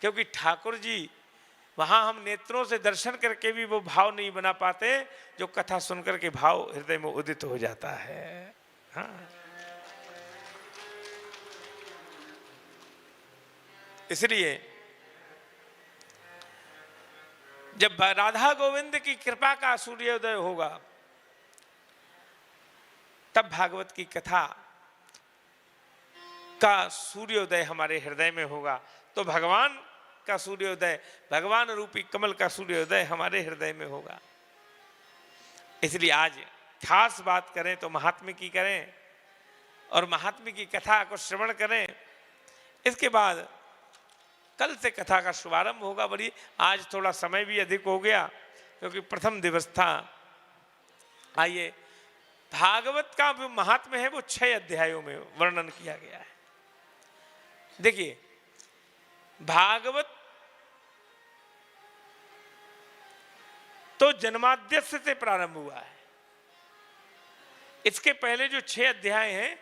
क्योंकि ठाकुर जी वहां हम नेत्रों से दर्शन करके भी वो भाव नहीं बना पाते जो कथा सुनकर के भाव हृदय में उदित हो जाता है। हाँ, इसलिए जब राधा गोविंद की कृपा का सूर्योदय होगा तब भागवत की कथा का सूर्योदय हमारे हृदय में होगा। तो भगवान का सूर्योदय, भगवान रूपी कमल का सूर्योदय हमारे हृदय में होगा। इसलिए आज खास बात करें तो महात्म्य की करें और महात्म्य की कथा को श्रवण करें। इसके बाद कल से कथा का शुभारंभ होगा। बड़ी आज थोड़ा समय भी अधिक हो गया क्योंकि प्रथम दिवस था। आइए, भागवत का जो महात्म्य है वो 6 अध्यायों में वर्णन किया गया है। देखिए, भागवत तो जन्माद्यस्य से प्रारंभ हुआ है। इसके पहले जो 6 अध्याय हैं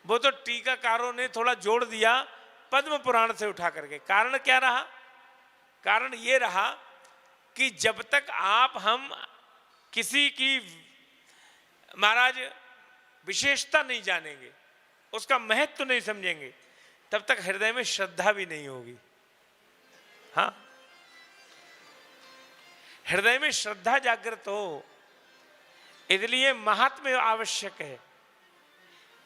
वो तो टीकाकारों ने थोड़ा जोड़ दिया पद्म पुराण से उठा करके। कारण क्या रहा? कारण ये रहा कि जब तक हम किसी की महाराज विशेषता नहीं जानेंगे, उसका महत्व नहीं समझेंगे, तब तक हृदय में श्रद्धा भी नहीं होगी। हाँ, हृदय में श्रद्धा जागृत हो, इसलिए महात्म्य आवश्यक है।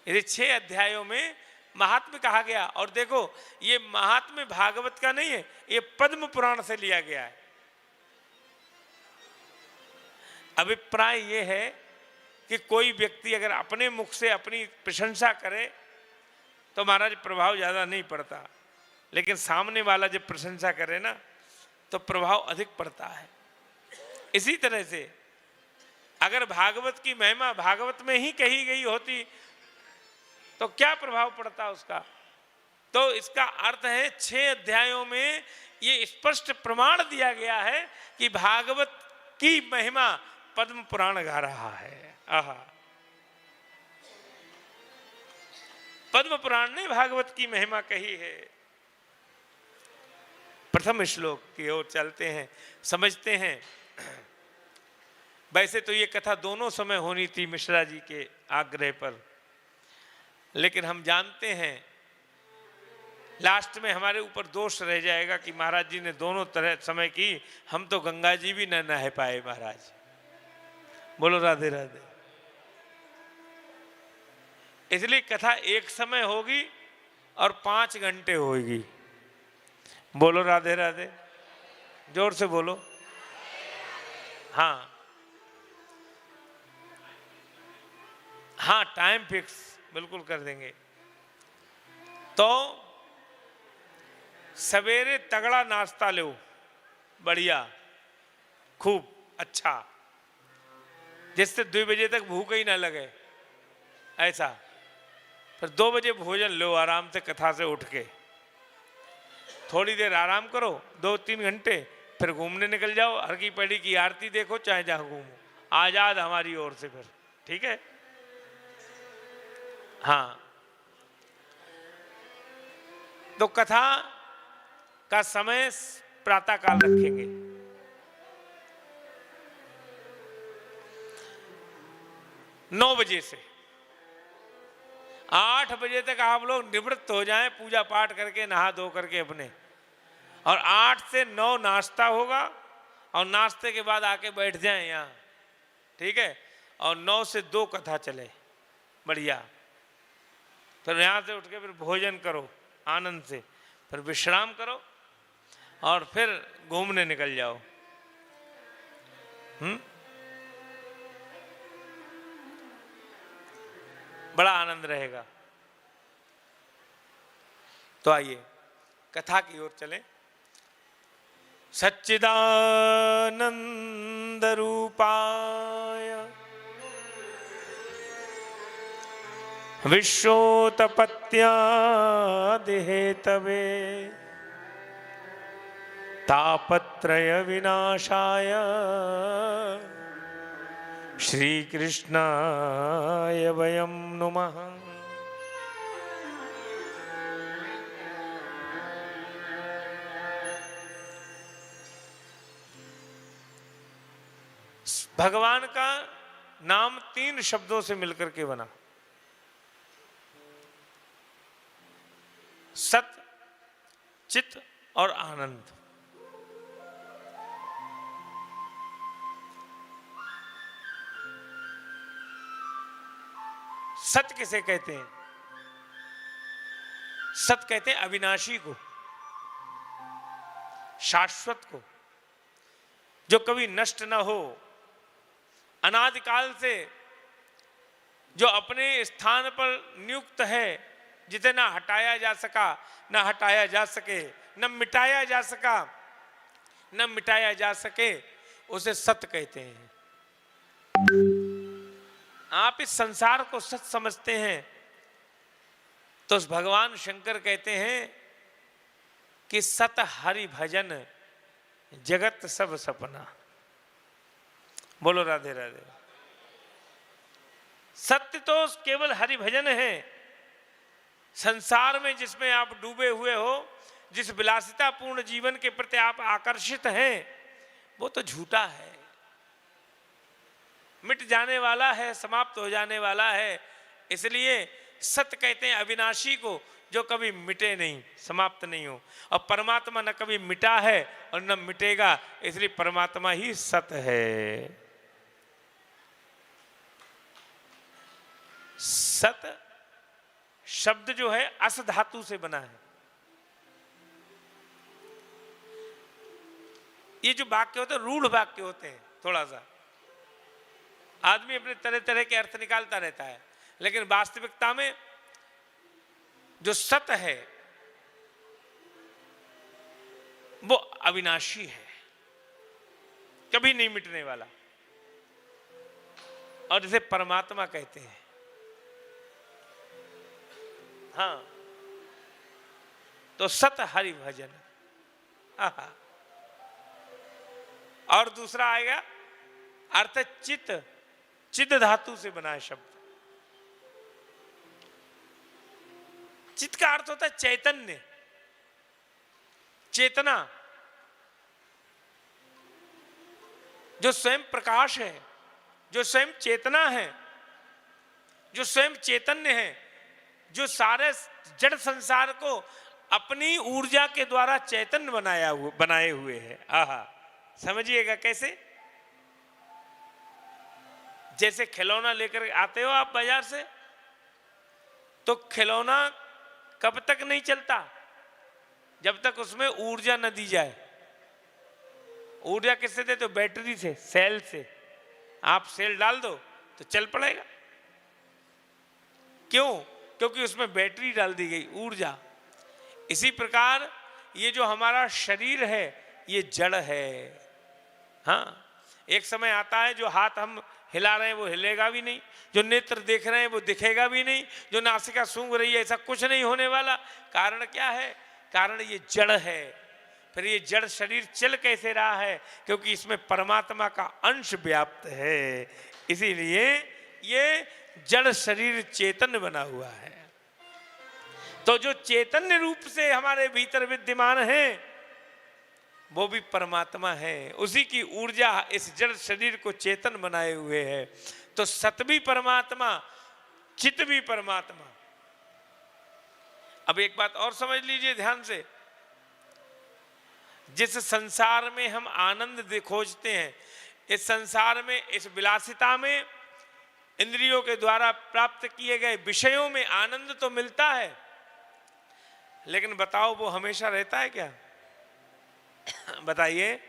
यदि 6 अध्यायों में महात्म्य कहा गया, और देखो ये महात्म्य भागवत का नहीं है, ये पद्म पुराण से लिया गया है। अभिप्राय ये है कि कोई व्यक्ति अगर अपने मुख से अपनी प्रशंसा करे तो महाराज प्रभाव ज्यादा नहीं पड़ता, लेकिन सामने वाला जब प्रशंसा करे ना तो प्रभाव अधिक पड़ता है। इसी तरह से अगर भागवत की महिमा भागवत में ही कही गई होती तो क्या प्रभाव पड़ता उसका? तो इसका अर्थ है 6 अध्यायों में ये स्पष्ट प्रमाण दिया गया है कि भागवत की महिमा पद्म पुराण गा रहा है। आहा, पद्म पुराण ने भागवत की महिमा कही है। प्रथम श्लोक की ओर चलते हैं, समझते हैं। वैसे तो ये कथा दोनों समय होनी थी मिश्रा जी के आग्रह पर, लेकिन हम जानते हैं लास्ट में हमारे ऊपर दोष रह जाएगा कि महाराज जी ने दोनों तरह समय की, हम तो गंगा जी भी न नहा पाए महाराज। बोलो राधे राधे। इसलिए कथा एक समय होगी और 5 घंटे होगी। बोलो राधे राधे, जोर से बोलो। हाँ हाँ, टाइम फिक्स बिल्कुल कर देंगे। तो सवेरे तगड़ा नाश्ता लो, बढ़िया, खूब अच्छा, जिससे 2 बजे तक भूख ही ना लगे, ऐसा। फिर 2 बजे भोजन लो आराम से, कथा से उठ के थोड़ी देर आराम करो, 2-3 घंटे, फिर घूमने निकल जाओ। हर की पैड़ी की आरती देखो, चाहे जहां घूमो, आजाद हमारी ओर से फिर, ठीक है। हाँ, तो कथा का समय प्रातः काल रखेंगे। 9 बजे से 8 बजे तक आप लोग निवृत्त हो जाएं, पूजा पाठ करके नहा धो करके अपने, और 8 से 9 नाश्ता होगा, और नाश्ते के बाद आके बैठ जाएं यहाँ, ठीक है। और 9 से 2 कथा चले, बढ़िया। फिर यहाँ से उठ के फिर भोजन करो आनंद से, फिर विश्राम करो और फिर घूमने निकल जाओ। बड़ा आनंद रहेगा। तो आइए कथा की ओर चलें। सच्चिदानंद रूपाय विश्वोत्पत्त्यादिहेतवे तापत्रय विनाशाय श्री कृष्णाय वयं नुमः। भगवान का नाम 3 शब्दों से मिलकर के बना, सत, चित और आनंद। सत किसे कहते हैं? सत कहते हैं अविनाशी को, शाश्वत को, जो कभी नष्ट ना हो, अनादिकाल से जो अपने स्थान पर नियुक्त है, जिसे ना हटाया जा सका, ना हटाया जा सके, न मिटाया जा सका, न मिटाया जा सके, उसे सत कहते हैं। आप इस संसार को सच समझते हैं तो भगवान शंकर कहते हैं कि सत हरि भजन जगत सब सपना। बोलो राधे राधे। सत्य तो केवल हरि भजन है। संसार में जिसमें आप डूबे हुए हो, जिस विलासितापूर्ण जीवन के प्रति आप आकर्षित हैं, वो तो झूठा है, मिट जाने वाला है, समाप्त हो जाने वाला है। इसलिए सत्य कहते हैं अविनाशी को, जो कभी मिटे नहीं, समाप्त नहीं हो। और परमात्मा न कभी मिटा है और न मिटेगा, इसलिए परमात्मा ही सत्य है। सत शब्द जो है अस धातु से बना है। ये जो वाक्य होते हैं रूढ़ वाक्य होते हैं, थोड़ा सा आदमी अपने तरह तरह के अर्थ निकालता रहता है, लेकिन वास्तविकता में जो सत्य है वो अविनाशी है, कभी नहीं मिटने वाला। और इसे परमात्मा कहते हैं। हाँ, तो सत हरि भजन। और दूसरा आएगा अर्थ चित, चिद धातु से बना है शब्द। चित का अर्थ होता है चैतन्य, चेतना, जो स्वयं प्रकाश है, जो स्वयं चेतना है, जो स्वयं चैतन्य है, जो सारे जड़ संसार को अपनी ऊर्जा के द्वारा चैतन्य बनाए हुए है। आहा, समझिएगा कैसे? जैसे खिलौना लेकर आते हो आप बाजार से, तो खिलौना कब तक नहीं चलता? जब तक उसमें ऊर्जा न दी जाए। ऊर्जा किससे देते हो? बैटरी से, सेल से। आप सेल डाल दो तो चल पड़ेगा। क्यों? क्योंकि उसमें बैटरी डाल दी गई, ऊर्जा। इसी प्रकार ये जो हमारा शरीर है ये जड़ है। हाँ, एक समय आता है जो हाथ हम हिला रहे हैं वो हिलेगा भी नहीं, जो नेत्र देख रहे हैं वो दिखेगा भी नहीं, जो नासिका सूंघ रही है ऐसा कुछ नहीं होने वाला। कारण क्या है? कारण ये जड़ है। फिर ये जड़ शरीर चल कैसे रहा है? क्योंकि इसमें परमात्मा का अंश व्याप्त है, इसीलिए ये जड़ शरीर चेतन बना हुआ है। तो जो चैतन्य रूप से हमारे भीतर विद्यमान है वो भी परमात्मा है। उसी की ऊर्जा इस जड़ शरीर को चेतन बनाए हुए है। तो सत भी परमात्मा, चित भी परमात्मा। अब एक बात और समझ लीजिए ध्यान से। जिस संसार में हम आनंद खोजते हैं, इस संसार में, इस विलासिता में, इंद्रियों के द्वारा प्राप्त किए गए विषयों में आनंद तो मिलता है, लेकिन बताओ वो हमेशा रहता है क्या? बताइए,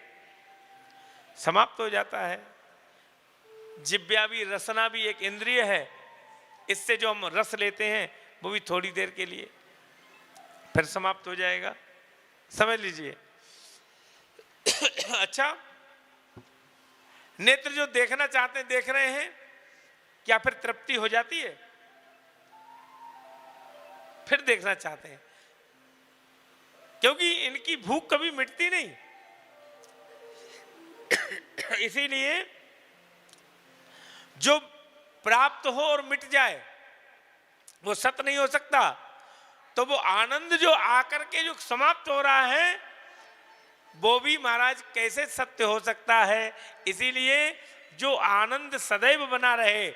समाप्त हो जाता है। जिब्या भी, रसना भी एक इंद्रिय है। इससे जो हम रस लेते हैं वो भी थोड़ी देर के लिए, फिर समाप्त हो जाएगा। समझ लीजिए। अच्छा, नेत्र जो देखना चाहते हैं देख रहे हैं, क्या फिर तृप्ति हो जाती है? फिर देखना चाहते हैं, क्योंकि इनकी भूख कभी मिटती नहीं। इसीलिए जो प्राप्त हो और मिट जाए वो सत्य नहीं हो सकता। तो वो आनंद जो आकर के जो समाप्त हो रहा है वो भी महाराज कैसे सत्य हो सकता है? इसीलिए जो आनंद सदैव बना रहे